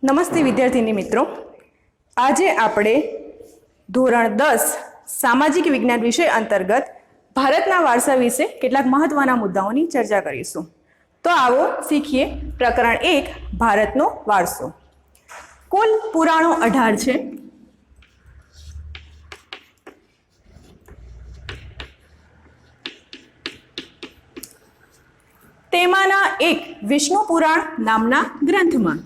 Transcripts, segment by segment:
નમસ્તે વિદ્યાર્થીની મિત્રો, આજે આપણે ધોરણ 10 સામાજિક વિજ્ઞાન વિષય અંતર્ગત ભારતના વારસા વિશે કેટલાક મહત્વના મુદ્દાઓની ચર્ચા કરીશું. તો આવો શીખીએ પ્રકરણ 1 ભારતનો વારસો. કુલ પુરાણો 18 છે. તેમાંના એક વિષ્ણુ પુરાણ નામના ગ્રંથમાં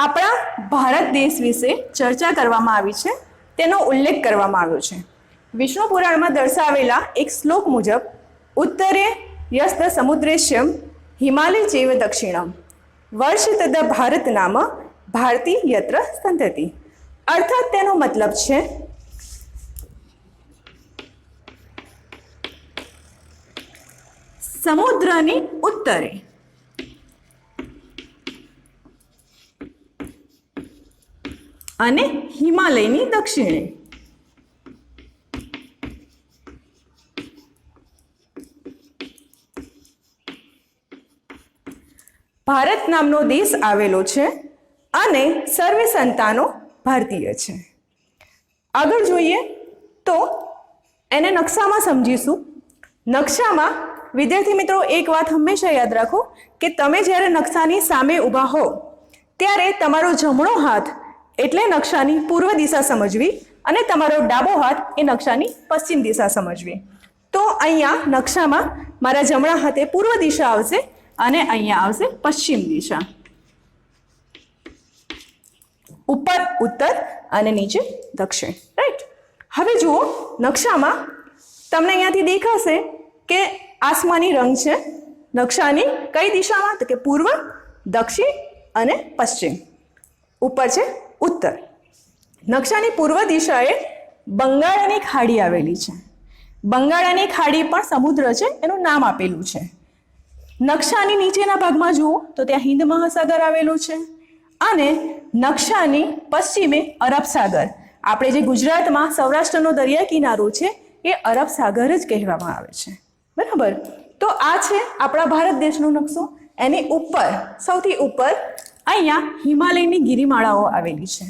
આપણા ભારત દેશ વિશે ચર્ચા કરવામાં આવી છે, તેનો ઉલ્લેખ કરવામાં આવ્યો છે. વિષ્ણુ પુરાણમાં દર્શાવેલા એક શ્લોક મુજબ ઉત્તરે યસ્ત સમુદ્રેશ્યમ હિમાલય ચૈવ દક્ષિણમ વર્ષ તદા ભારત નામ ભારતી યત્ર સંતતિ. અર્થાત તેનો મતલબ છે સમુદ્રની ઉત્તરે અને હિમાલયની દક્ષિણે ભારત નામનો દેશ આવેલો છે અને સર્વે સંતાનો ભારતીય છે. આગળ જોઈએ તો એને નકશામાં સમજીશું. નકશામાં વિદ્યાર્થી મિત્રો એક વાત હંમેશા યાદ રાખો કે તમે જ્યારે નકશાની સામે ઊભા હો ત્યારે તમારો જમણો હાથ એટલે નકશાની પૂર્વ દિશા સમજવી અને તમારો ડાબો હાથ એ નકશાની પશ્ચિમ દિશા સમજવી. તો અહીંયા નકશામાં મારા જમણા હાથે પૂર્વ દિશા આવશે અને અહીંયા આવશે પશ્ચિમ દિશા. ઉપર ઉત્તર અને નીચે દક્ષિણ. રાઈટ. હવે જુઓ નકશામાં તમને અહીંયાથી દેખાશે કે આસમાની રંગ છે. નકશાની કઈ દિશામાં? તો કે પૂર્વ, દક્ષિણ અને પશ્ચિમ. ઉપર છે ઉત્તર. નકશાની પૂર્વ દિશાએ બંગાળાની ખાડી આવેલી છે. બંગાળાની ખાડી પણ સમુદ્ર છે, એનું નામ આપેલું છે. નકશાની નીચેના ભાગમાં જુઓ તો ત્યાં હિન્દ મહાસાગર આવેલું છે અને નકશાની પશ્ચિમે અરબ સાગર, આપણે જે ગુજરાતમાં સૌરાષ્ટ્રનો દરિયા કિનારો છે એ અરબ સાગર જ કહેવામાં આવે છે. બરાબર. તો આ છે આપણા ભારત દેશનો નકશો. એની ઉપર સૌથી ઉપર અહીંયા હિમાલયની ગિરિમાળાઓ આવેલી છે.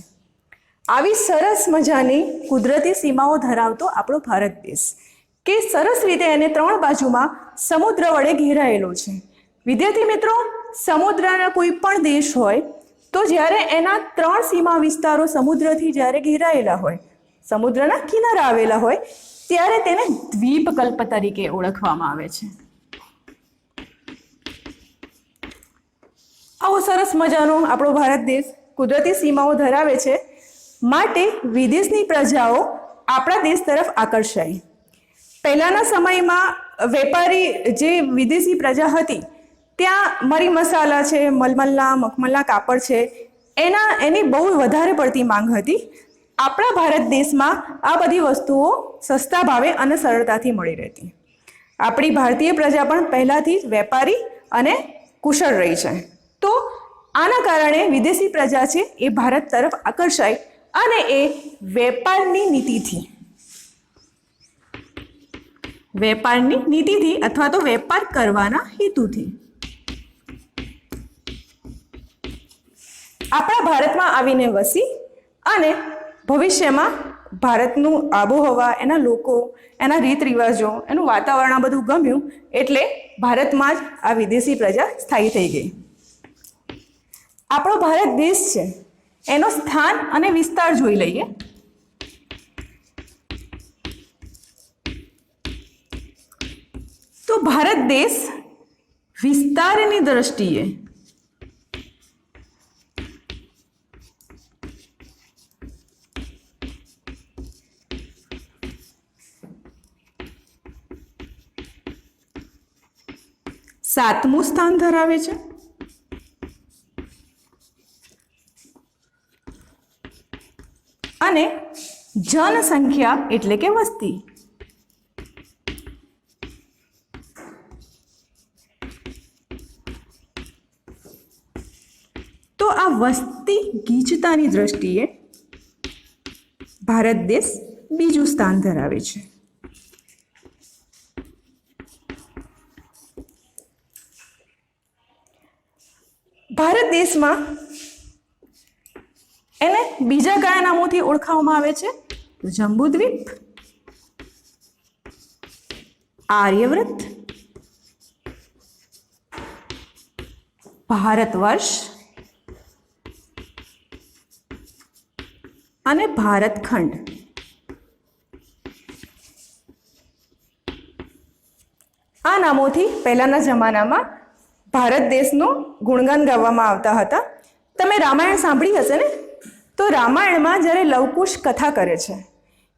આવી સરસ મજાની કુદરતી સીમાઓ ધરાવતો આપણો ભારત દેશ કે સરસ રીતે એને 3 બાજુમાં સમુદ્ર વડે ઘેરાયેલો છે. વિદ્યાર્થી મિત્રો, સમુદ્રના કોઈ પણ દેશ હોય તો જ્યારે એના 3 સીમા વિસ્તારો સમુદ્રથી જ્યારે ઘેરાયેલા હોય, સમુદ્રના કિનારા આવેલા હોય, ત્યારે તેને દ્વીપકલ્પ તરીકે ઓળખવામાં આવે છે. આવો સરસ મજાનો આપણો ભારત દેશ કુદરતી સીમાઓ ધરાવે છે, માટે વિદેશની પ્રજાઓ આપણા દેશ તરફ આકર્ષાય. પહેલાના સમયમાં વેપારી જે વિદેશી પ્રજા હતી ત્યાં મરી મસાલા છે, મલમલના મખમલના કાપડ છે, એની બહુ વધારે પડતી માંગ હતી. આપણા ભારત દેશમાં આ બધી વસ્તુઓ સસ્તા ભાવે અને સરળતાથી મળી રહેતી. આપણી ભારતીય પ્રજા પણ પહેલાંથી જ વેપારી અને કુશળ રહી છે. તો આના કારણે વિદેશી પ્રજા છે એ ભારત તરફ આકર્ષાય અને એ વેપારની નીતિથી અથવા તો વેપાર કરવાના હેતુથી આપણા ભારતમાં આવીને વસી અને ભવિષ્યમાં ભારતનું આબોહવા, એના લોકો, એના રીત રિવાજો, એનું વાતાવરણ આ બધું ગમ્યું એટલે ભારતમાં જ આ વિદેશી પ્રજા સ્થાયી થઈ ગઈ. આપણો ભારત દેશ છે એનો સ્થાન અને વિસ્તાર જોઈ લઈએ. તો ભારત દેશ વિસ્તારની દ્રષ્ટિએ સાતમું સ્થાન ધરાવે છે. અને જનસંખ્યા એટલે કે વસ્તી તો આ વસ્તી ગીચતાની દ્રષ્ટિએ ભારત દેશ બીજું સ્થાન ધરાવે છે. ભારત દેશમાં એને બીજા કયા નામોથી ઓળખાવવામાં આવે છે? તો જંબુદ્વીપ, આર્યવ્રત, ભારત વર્ષ અને ભારતખંડ. આ નામોથી પહેલાના જમાનામાં ભારત દેશનું ગુણગાન ગાવામાં આવતા હતા. તમે રામાયણ સાંભળી હશે ને? તો રામાયણમાં જ્યારે લવકુશ કથા કરે છે,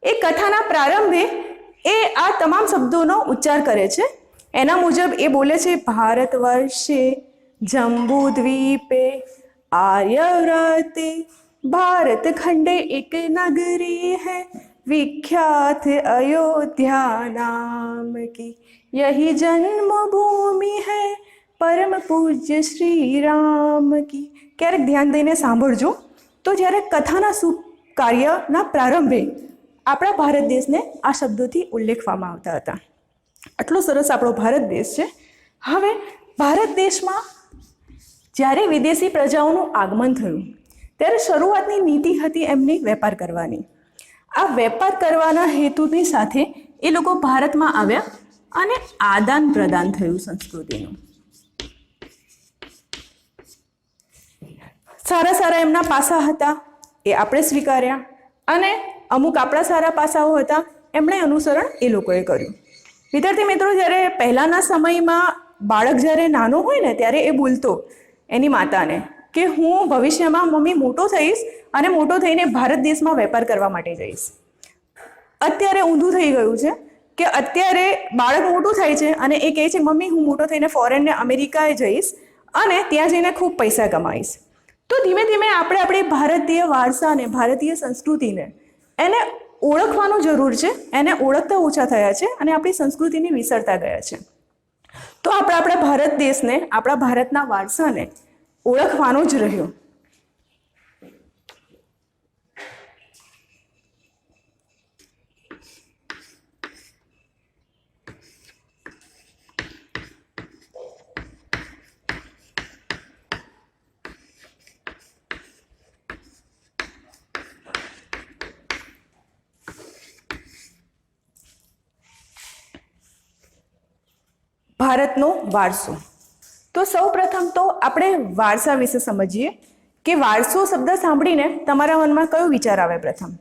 એ કથાના પ્રારંભે એ આ તમામ શબ્દોનો ઉચ્ચાર કરે છે. એના મુજબ એ બોલે છે, ભારત વર્ષે જંબુદ્વીપે આર્યવ્રતે भारत खंडे एक नगरी है विख्यात अयोध्या नाम की यही जन्मभूमि है परम पूज्य श्री राम की. ક્યારેક ધ્યાન દઈને સાંભળજો. તો જ્યારે કથાના શુભ કાર્યના પ્રારંભે આપણા ભારત દેશને આ શબ્દોથી ઉલ્લેખવામાં આવતા હતા. આટલો સરસ આપણો ભારત દેશ છે. હવે ભારત દેશમાં જ્યારે વિદેશી પ્રજાઓનું આગમન થયું ત્યારે શરૂઆતની નીતિ હતી એમની વેપાર કરવાની. આ વેપાર કરવાના હેતુની સાથે એ લોકો ભારતમાં આવ્યા અને આદાન પ્રદાન થયું સંસ્કૃતિનું. સારા સારા એમના પાસા હતા એ આપણે સ્વીકાર્યા અને અમુક આપણા સારા પાસાઓ હતા એમણે અનુસરણ એ લોકોએ કર્યું. વિદ્યાર્થી મિત્રો, જ્યારે પહેલાંના સમયમાં બાળક જ્યારે નાનો હોય ને ત્યારે એ બોલતો એની માતાને કે હું ભવિષ્યમાં મમ્મી મોટો થઈશ અને મોટો થઈને ભારત દેશમાં વેપાર કરવા માટે જઈશ. અત્યારે ઊંધું થઈ ગયું છે કે અત્યારે બાળક મોટું થાય છે અને એ કહે છે મમ્મી હું મોટો થઈને ફોરેન ને અમેરિકાએ જઈશ અને ત્યાં જઈને ખૂબ પૈસા કમાઈશ. તો ધીમે ધીમે આપણે આપણી ભારતીય વારસાને, ભારતીય સંસ્કૃતિને એને ઓળખવાનું જરૂર છે. એને ઓળખતા ઓછા થયા છે અને આપણી સંસ્કૃતિને વિસરતા ગયા છે. તો આપણે આપણા ભારત દેશને, આપણા ભારતના વારસાને ઓળખવાનો જ રહ્યો. ભારતનો વારસો. તો સૌ પ્રથમ તો આપણે વારસા વિશે સમજીએ કે વારસો શબ્દ સાંભળીને તમારા મનમાં કયો વિચાર આવે? પ્રથમ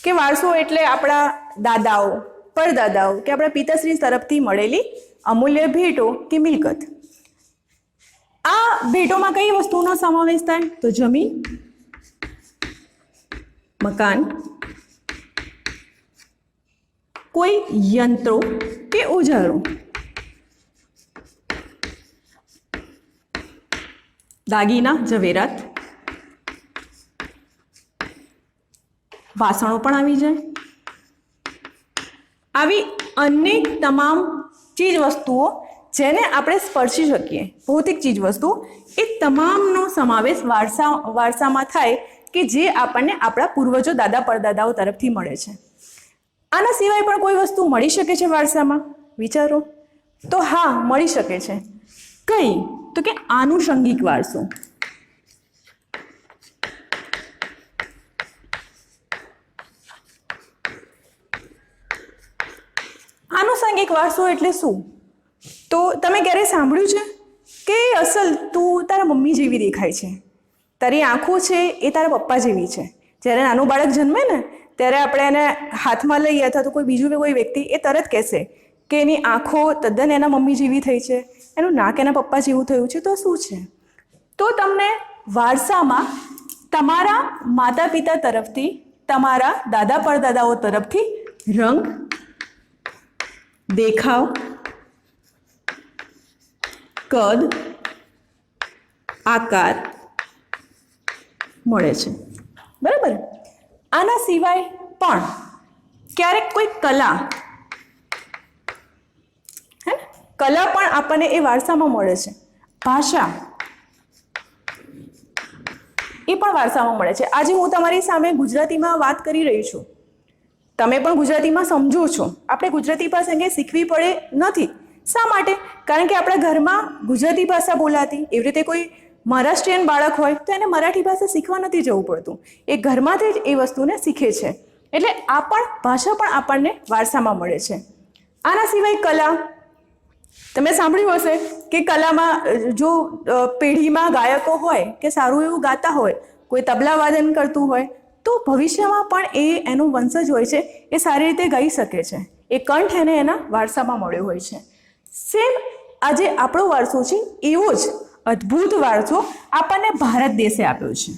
કે વારસો એટલે આપણા દાદાઓ, પરદાદાઓ કે આપણા પિતાશ્રી તરફથી મળેલી અમૂલ્ય ભેટો કે મિલકત. આ ભેટોમાં કઈ વસ્તુનો સમાવેશ થાય? તો જમીન, મકાન, કોઈ યંત્રો કે ઓજારો, દાગીના, ઝવેરાત, વાસણો પણ આવી જાય. આવી અનેક તમામ ચીજ વસ્તુઓ જેને આપણે સ્પર્શી શકીએ, ભૌતિક ચીજ વસ્તુઓ, એ તમામનો સમાવેશ વારસામાં થાય કે જે આપણને આપણા પૂર્વજો, દાદા પરદાદાઓ તરફથી મળે છે. આના સિવાય પણ કોઈ વસ્તુ મળી શકે છે વારસામાં? વિચારો. તો હા, મળી શકે છે. કઈ? તો કે આનુષંગિક વારસો. આનુષંગિક વારસો એટલે શું? તો તમે ક્યારેય સાંભળ્યું છે કે અસલ તું તારા મમ્મી જેવી દેખાય છે, તારી આંખો છે એ તારા પપ્પા જેવી છે. જ્યારે નાનું બાળક જન્મે ને ત્યારે આપણે એને હાથમાં લઈએ અથવા તો કોઈ બીજું કોઈ વ્યક્તિ એ તરત કહેશે કે એની આંખો તદ્દન એના મમ્મી જેવી થઈ છે, એનું નાક એના પપ્પા જેવું થયું છે. તો શું છે? તો તમને વારસામાં તમારા માતા પિતા તરફથી, તમારા દાદા પરદાદાઓ તરફથી રંગ, દેખાવ, કદ, આકાર મળે છે. બરાબર? આના સિવાય પણ ક્યારેક કોઈ કલા પણ આપણને એ વારસામાં મળે છે. ભાષા એ પણ વારસામાં મળે છે. આજે હું તમારી સામે ગુજરાતીમાં વાત કરી રહી છું, તમે પણ ગુજરાતીમાં સમજો છો. આપણે ગુજરાતી ભાષા કંઈ શીખવી પડે નથી. શા માટે? કારણ કે આપણા ઘરમાં ગુજરાતી ભાષા બોલાતી, એવી રીતે કોઈ મહારાષ્ટ્રીયન બાળક હોય તો એને મરાઠી ભાષા શીખવા નથી જવું પડતું, એ ઘરમાંથી જ એ વસ્તુને શીખે છે. એટલે આ પણ ભાષા પણ આપણને વારસામાં મળે છે. આના સિવાય કલા, તમે સાંભળ્યું હશે કે કલામાં જો પેઢીમાં ગાયકો હોય કે સારું એવું ગાતા હોય, કોઈ તબલા વાદન કરતું હોય, તો ભવિષ્યમાં પણ એનો વંશજ હોય છે એ સારી રીતે ગાઈ શકે છે. એ કંઠ એને એના વારસામાં મળ્યો હોય છે. સેમ આજે આપણો વારસો છે એવો જ અદ્ભુત વારસો આપણને ભારત દેશે આપ્યો છે.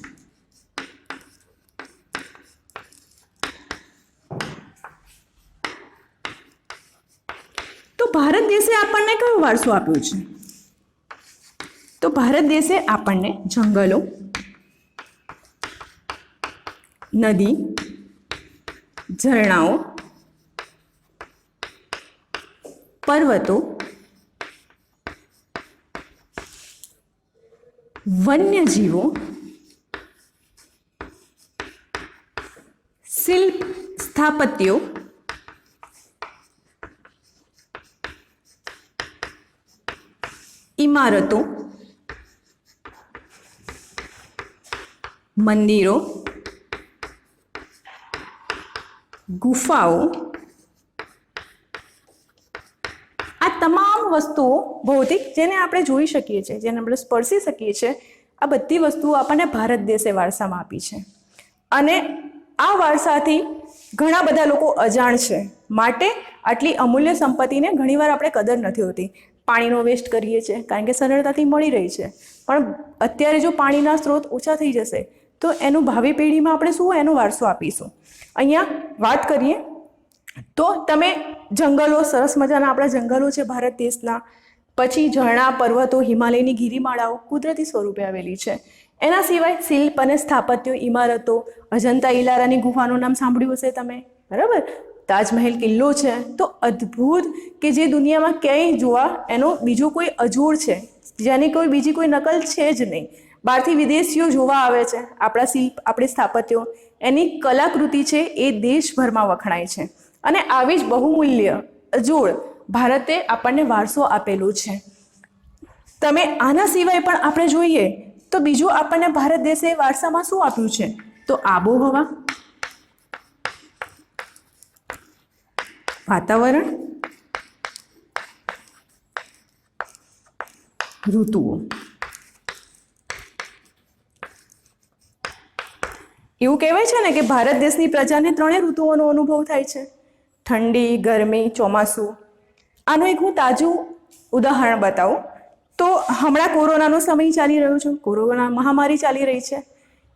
તો ભારત દેશે આપણને કયો વારસો આપ્યો છે? તો ભારત દેશે આપણને જંગલો, નદી, ઝરણાઓ, પર્વતો, વન્યજીવો, શિલ્પ સ્થાપત્યો, ઇમારતો, મંદિરો, ગુફાઓ, આ તમામ વસ્તુઓ ભૌતિક જેને આપણે જોઈ શકીએ છીએ, જેને આપણે સ્પર્શી શકીએ છીએ, આ બધી વસ્તુઓ આપણને ભારત દેશે વારસામાં આપી છે. અને આ વારસાથી ઘણા બધા લોકો અજાણ છે, માટે આટલી અમૂલ્ય સંપત્તિને ઘણીવાર આપણે કદર નથી હોતી. પાણીનો વેસ્ટ કરીએ છીએ કારણ કે સરળતાથી મળી રહી છે, પણ અત્યારે જો પાણીના સ્ત્રોત ઓછા થઈ જશે તો એનું ભાવિ પેઢીમાં આપણે શું એનો વારસો આપીશું? અહીંયા વાત કરીએ તો તમે જંગલો, સરસ મજાના આપણા જંગલો છે ભારત દેશના, પછી ઝરણા, પર્વતો, હિમાલયની ગિરિમાળાઓ કુદરતી સ્વરૂપે આવેલી છે. એના સિવાય શિલ્પ અને સ્થાપત્યો, ઇમારતો, અજંતા ઇલારાની ગુફાનું નામ સાંભળ્યું હશે તમે, બરાબર? તાજમહેલ કિલ્લો છે, તો અદ્ભુત કે જે દુનિયામાં ક્યાંય જોવા એનો બીજો કોઈ અજોડ છે, જેની કોઈ બીજી કોઈ નકલ છે જ નહીં. બહારથી વિદેશીઓ જોવા આવે છે આપણા શિલ્પ, આપણી સ્થાપત્યો, એની કલાકૃતિ છે એ દેશભરમાં વખણાય છે. અને આવી જ બહુમૂલ્ય અજોડ ભારતે આપણને વારસો આપેલો છે. તમે આના સિવાય પણ આપણે જોઈએ તો બીજું આપણને ભારત દેશે વારસામાં શું આપ્યું છે? તો આબોહવા, વાતાવરણ, ઋતુઓ. એવું કહેવાય છે ને કે ભારત દેશની પ્રજાને 3 ઋતુઓનો અનુભવ થાય છે: ઠંડી, ગરમી, ચોમાસું. આનું એક હું તાજું ઉદાહરણ બતાવું તો હમણાં કોરોનાનો સમય ચાલી રહ્યો છે, કોરોના મહામારી ચાલી રહી છે.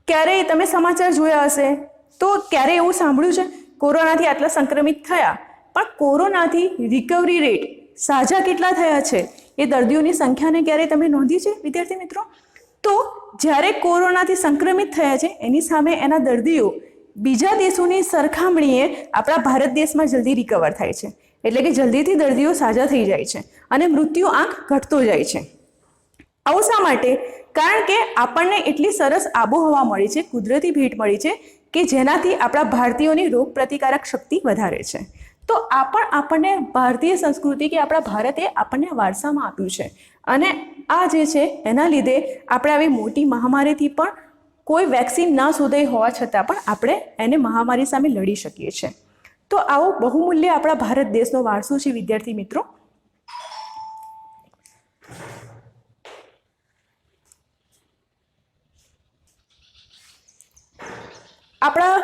ક્યારેય તમે સમાચાર જોયા હશે તો ક્યારે એવું સાંભળ્યું છે કોરોનાથી આટલા સંક્રમિત થયા, પણ કોરોનાથી રિકવરી રેટ, સાજા કેટલા થયા છે એ દર્દીઓની સંખ્યાને ક્યારેય તમે નોંધી છે વિદ્યાર્થી મિત્રો? તો જ્યારે કોરોનાથી સંક્રમિત થયા છે એની સામે એના દર્દીઓ બીજા દેશોની સરખામણીએ આપણા ભારત દેશમાં જલ્દી રિકવર થાય છે, એટલે કે જલ્દીથી દર્દીઓ સાજા થઈ જાય છે અને મૃત્યુ આંક ઘટતો જાય છે. આવું શા માટે? કારણ કે આપણને એટલી સરસ આબોહવા મળી છે, કુદરતી ભેટ મળી છે કે જેનાથી આપણા ભારતીયોની રોગ પ્રતિકારક શક્તિ વધારે છે. તો આ પણ આપણને ભારતીય સંસ્કૃતિ કે આપણા ભારતે આપણને વારસામાં આપ્યું છે. અને આ જે છે એના લીધે આપણે આવી મોટી મહામારીથી પણ કોઈ વેક્સિન ના શોધાઈ હોવા છતાં પણ આપણે એને મહામારી સામે લડી શકીએ છીએ. તો આવો બહુમૂલ્ય આપણા ભારત દેશનો વારસો છે વિદ્યાર્થી મિત્રો. આપણા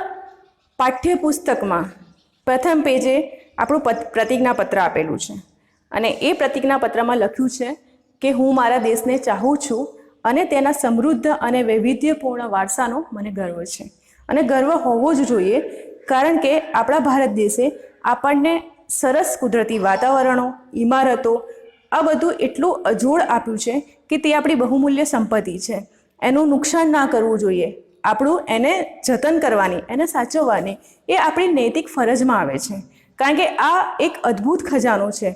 પાઠ્યપુસ્તકમાં પ્રથમ પેજે આપણું પ્રતિજ્ઞાપત્ર આપેલું છે અને એ પ્રતિજ્ઞાપત્રમાં લખ્યું છે કે હું મારા દેશને ચાહું છું અને તેના સમૃદ્ધ અને વૈવિધ્યપૂર્ણ વારસાનો મને ગર્વ છે. અને ગર્વ હોવો જ જોઈએ, કારણ કે આપણા ભારત દેશે આપણને સરસ કુદરતી વાતાવરણો, ઇમારતો, આ બધું એટલું અજોડ આપ્યું છે કે તે આપણી બહુમૂલ્ય સંપત્તિ છે. એનું નુકસાન ના કરવું જોઈએ, આપણું એને જતન કરવાની, એને સાચવવાની એ આપણી નૈતિક ફરજમાં આવે છે. કારણ કે આ એક અદ્ભુત ખજાનો છે.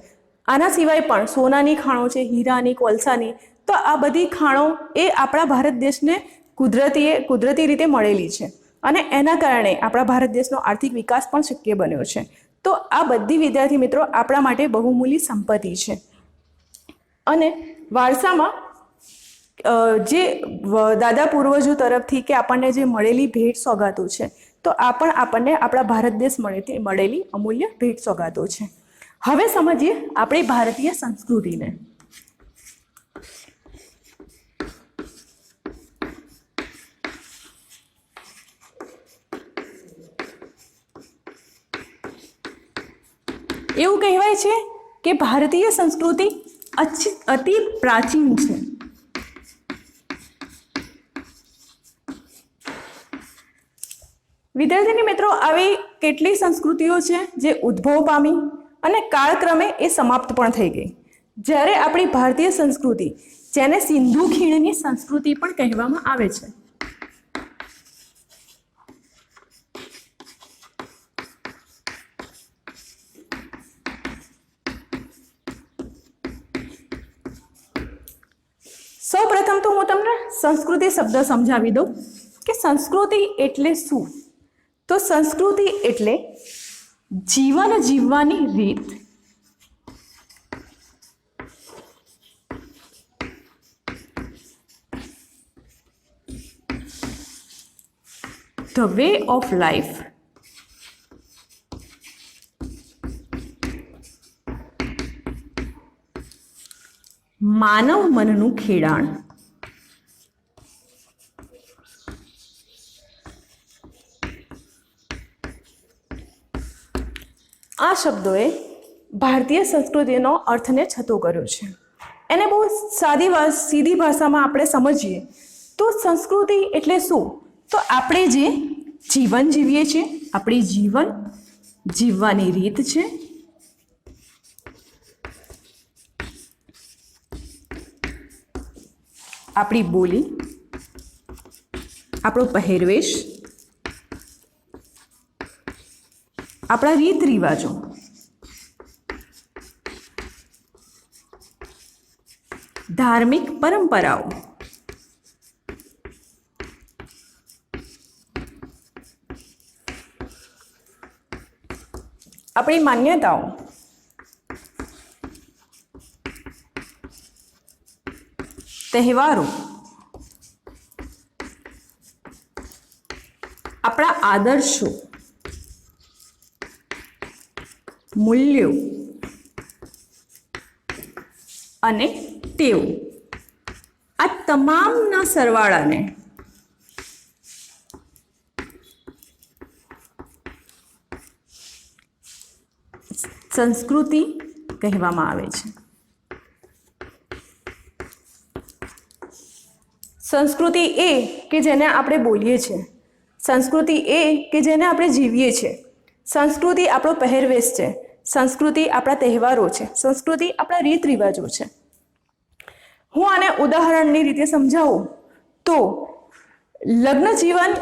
આના સિવાય પણ સોનાની ખાણો છે, હીરાની, કોલસાની. તો આ બધી ખાણો એ આપણા ભારત દેશને કુદરતી રીતે મળેલી છે અને એના કારણે આપણા ભારત દેશનો આર્થિક વિકાસ પણ શક્ય બન્યો છે. તો આ બધી વિદ્યાર્થી મિત્રો આપણા માટે બહુમૂલ્ય સંપત્તિ છે. અને વારસામાં જે દાદા પૂર્વજો તરફથી કે આપણને જે મળેલી ભેટ સોગાતો છે, તો આ પણ આપણને આપણા ભારત દેશ મળેલી અમૂલ્ય ભેટ સોગાતો છે. હવે સમજીએ આપણી ભારતીય સંસ્કૃતિને. એવું કહેવાય છે કે ભારતીય સંસ્કૃતિ અતિ પ્રાચીન છે. વિદ્યાર્થીની મિત્રો, આવી કેટલી સંસ્કૃતિઓ છે જે ઉદ્ભવ પામી અને કાળક્રમે એ સમાપ્ત પણ થઈ ગઈ. જ્યારે આપણી ભારતીય સંસ્કૃતિ, જેને સિંધુ ખીણની સંસ્કૃતિ પણ કહેવામાં આવે છે, સૌ પ્રથમ તો હું તમને સંસ્કૃતિ શબ્દ સમજાવી દઉં કે સંસ્કૃતિ એટલે શું. તો સંસ્કૃતિ એટલે જીવન જીવવાની રીત, ધ વે ઓફ લાઈફ, માનવ મનનું ખેડાણ, આ શબ્દોએ ભારતીય સંસ્કૃતિનો અર્થને છતો કર્યો છે. એને બહુ સીધી ભાષામાં આપણે સમજીએ તો સંસ્કૃતિ એટલે શું? તો આપણે જે જીવન જીવીએ છીએ, આપણી જીવન જીવવાની રીત છે, આપણી બોલી, આપણો પહેરવેશ, આપણા રીત રિવાજો, ધાર્મિક પરંપરાઓ, આપણી માન્યતાઓ, તહેવારો, આપણા આદર્શો, મૂલ્યો અને ટેવો, આ તમામના સરવાળાને સંસ્કૃતિ કહેવામાં આવે છે. સંસ્કૃતિ એ કે જેને આપણે બોલીએ છીએ, સંસ્કૃતિ એ કે જેને આપણે જીવીએ છીએ, સંસ્કૃતિ આપણો પહેરવેશ છે, સંસ્કૃતિ આપણા તહેવારો છે, સંસ્કૃતિ આપણા રીત રિવાજો છે. હું આને ઉદાહરણની રીતે સમજાવું તો લગ્ન જીવન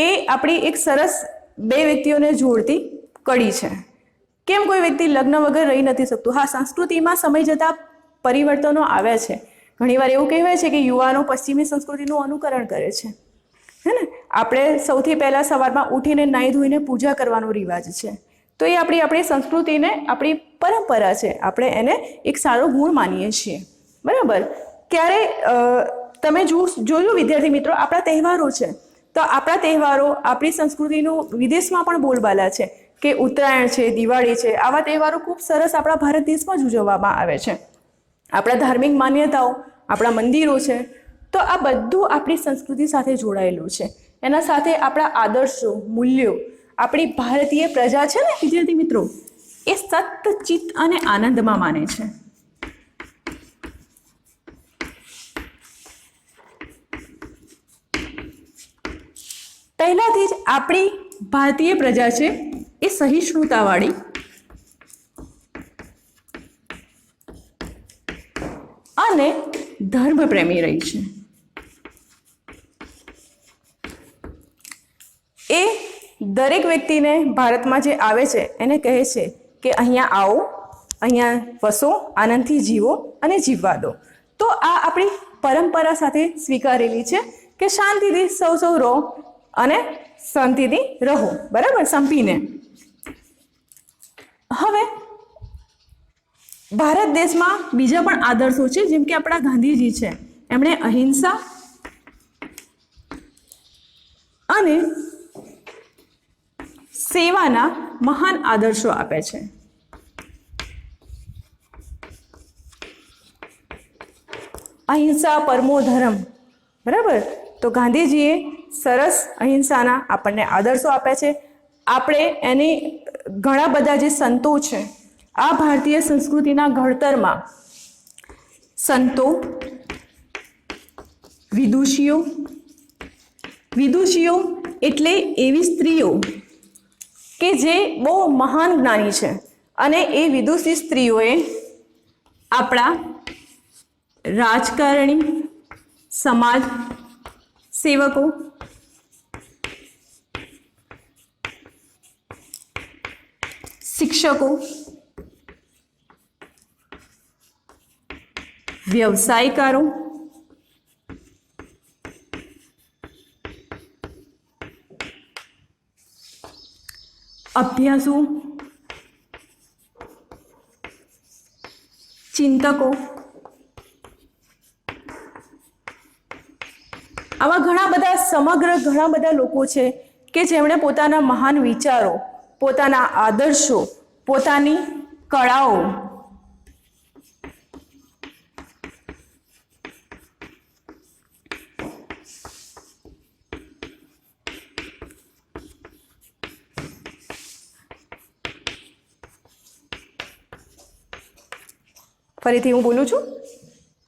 એ આપણી એક સરસ બે વ્યક્તિઓને જોડતી કડી છે. કેમ કોઈ વ્યક્તિ લગ્ન વગર રહી નથી શકતું? હા, સંસ્કૃતિમાં સમય જતાં પરિવર્તનો આવ્યા છે. ઘણીવાર એવું કહેવાય છે કે યુવાનો પશ્ચિમી સંસ્કૃતિનું અનુકરણ કરે છે, હે ને. આપણે સૌથી પહેલાં સવારમાં ઉઠીને નાહી ધોઈને પૂજા કરવાનો રિવાજ છે, તો એ આપણી સંસ્કૃતિને, આપણી પરંપરા છે, આપણે એને એક સારો ગુણ માનીએ છીએ, બરાબર. ક્યારે તમે જોયું વિદ્યાર્થી મિત્રો, આપણા તહેવારો છે, તો આપણા તહેવારો, આપણી સંસ્કૃતિનું વિદેશમાં પણ બોલબાલા છે કે ઉત્તરાયણ છે, દિવાળી છે, આવા તહેવારો ખૂબ સરસ આપણા ભારત દેશમાં જ ઉજવવામાં આવે છે. આપણા ધાર્મિક માન્યતાઓ, આપણા મંદિરો છે, તો આ બધું આપણી સંસ્કૃતિ સાથે જોડાયેલું છે. એના સાથે આપણા આદર્શો, મૂલ્યો, આપણી ભારતીય પ્રજા છે ને વિદ્યાર્થી મિત્રો, એ સતચિત્ત અને આનંદમાં માને છે. પહેલાથી જ આપણી ભારતીય પ્રજા છે એ સહિષ્ણુતાવાળી અને ધર્મપ્રેમી રહી છે. એ દરેક વ્યક્તિને ભારતમાં જે આવે છે એને કહે છે કે અહીંયા આવો, અહીંયા વસો, આનંદથી જીવો અને જીવવા દો. તો આ આપણી પરંપરા સાથે સ્વીકારેલી છે કે શાંતિથી સૌ રહો અને શાંતિથી રહો, બરાબર, સંપીને. હવે ભારત દેશમાં બીજા પણ આદર્શો છે, જેમ કે આપણા ગાંધીજી છે. એમણે અહિંસા અને સેવાના મહાન આદર્શો આપે છે. અહિંસા પરમો ધર્મ, બરાબર. તો ગાંધીજીએ સરસ અહિંસાના આપણને આદર્શો આપ્યા છે. આપણે એની ઘણા બધા જે સંતો છે આ ભારતીય સંસ્કૃતિના ઘડતરમાં સંતો, વિદુષીઓ એટલે એવી સ્ત્રીઓ કે જે બહુ મહાન જ્ઞાની છે અને એ વિદુષી સ્ત્રીઓએ આપણા રાજકારણી, સમાજ સેવકો, શિક્ષકો, વ્યવસાયકારો, અભ્યાસુ, ચિંતકો, આવા ઘણા બધા લોકો છે કે જેમણે પોતાના મહાન વિચારો, પોતાના આદર્શો, પોતાની કળાઓ ફરીથી હું બોલું છું,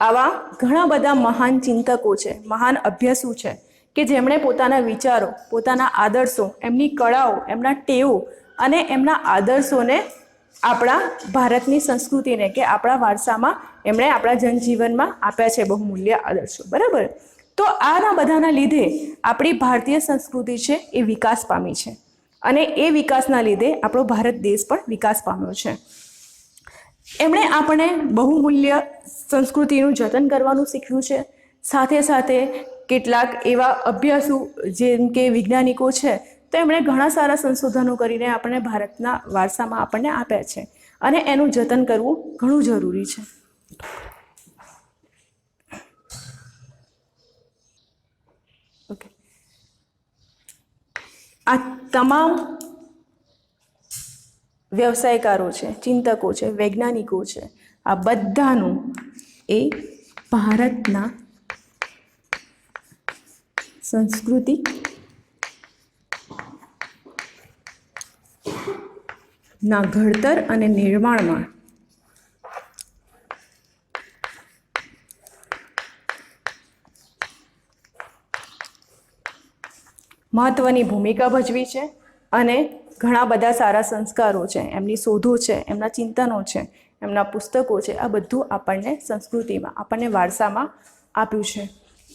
આવા ઘણા બધા મહાન ચિંતકો છે, મહાન અભ્યાસુ છે કે જેમણે પોતાના વિચારો, પોતાના આદર્શો, એમની કળાઓ, એમના ટેવો અને એમના આદર્શોને આપણા ભારતની સંસ્કૃતિને કે આપણા વારસામાં એમણે આપણા જનજીવનમાં આપ્યા છે બહુમૂલ્ય આદર્શો, બરાબર. તો આના બધાના લીધે આપણી ભારતીય સંસ્કૃતિ છે એ વિકાસ પામી છે અને એ વિકાસના લીધે આપણો ભારત દેશ પણ વિકાસ પામ્યો છે. એમણે આપણે બહુમૂલ્ય સંસ્કૃતિનું જતન કરવાનું શીખ્યું છે. સાથે સાથે કેટલાક એવા અભ્યાસુ જેમ કે વૈજ્ઞાનિકો છે તો એમણે ઘણા સારા સંશોધનો કરીને આપણે ભારતના વારસામાં આપણને આપ્યા છે અને એનું જતન કરવું ઘણું જરૂરી છે. ઓકે, આ તમામ વ્યવસાયકારો છે, ચિંતકો છે, વૈજ્ઞાનિકો છે, આ બધાનું એ ભારતના સંસ્કૃતિ ના ઘડતર અને નિર્માણમાં મહત્વની ભૂમિકા ભજવી છે અને ઘણા બધા સારા સંસ્કારો છે, એમની શોધો છે, એમના ચિંતનો છે, એમના પુસ્તકો છે, આ બધું આપણને સંસ્કૃતિમાં, આપણને વારસામાં આપ્યું છે.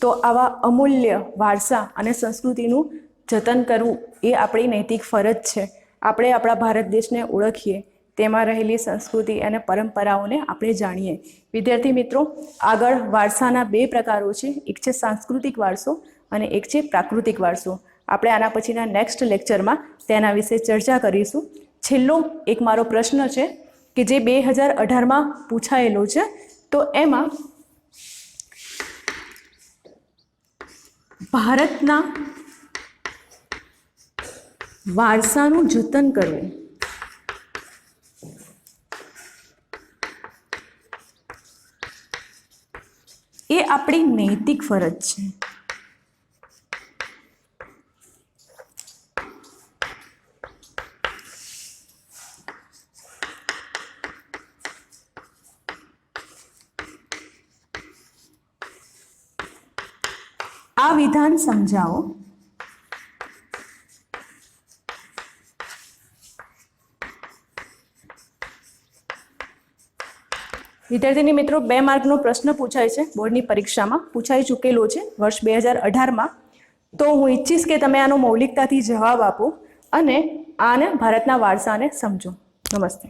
તો આવા અમૂલ્ય વારસા અને સંસ્કૃતિનું જતન કરવું એ આપણી નૈતિક ફરજ છે. આપણે આપણા ભારત દેશને ઓળખીએ, તેમાં રહેલી સંસ્કૃતિ અને પરંપરાઓને આપણે જાણીએ. વિદ્યાર્થી મિત્રો, આગળ વારસાના 2 પ્રકારો છે, એક છે સાંસ્કૃતિક વારસો અને એક છે પ્રાકૃતિક વારસો. આપણે આના પછીના નેક્સ્ટ લેક્ચરમાં તેના વિશે ચર્ચા કરીશું. છેલ્લો એક મારો પ્રશ્ન છે કે જે 2018માં પૂછાયેલો છે, તો એમાં ભારતના વારસાનું જતન કરવું એ આપણી નૈતિક ફરજ છે. આ વિધાન સમજાવો. વિદ્યાર્થીની મિત્રો, 2 માર્કનો પ્રશ્ન પૂછાય છે, બોર્ડની પરીક્ષામાં પૂછાઈ ચૂકેલો છે વર્ષ 2018માં. તો હું ઈચ્છીશ કે તમે આનો મૌલિકતાથી જવાબ આપો અને આને ભારતના વારસાને સમજો. નમસ્તે.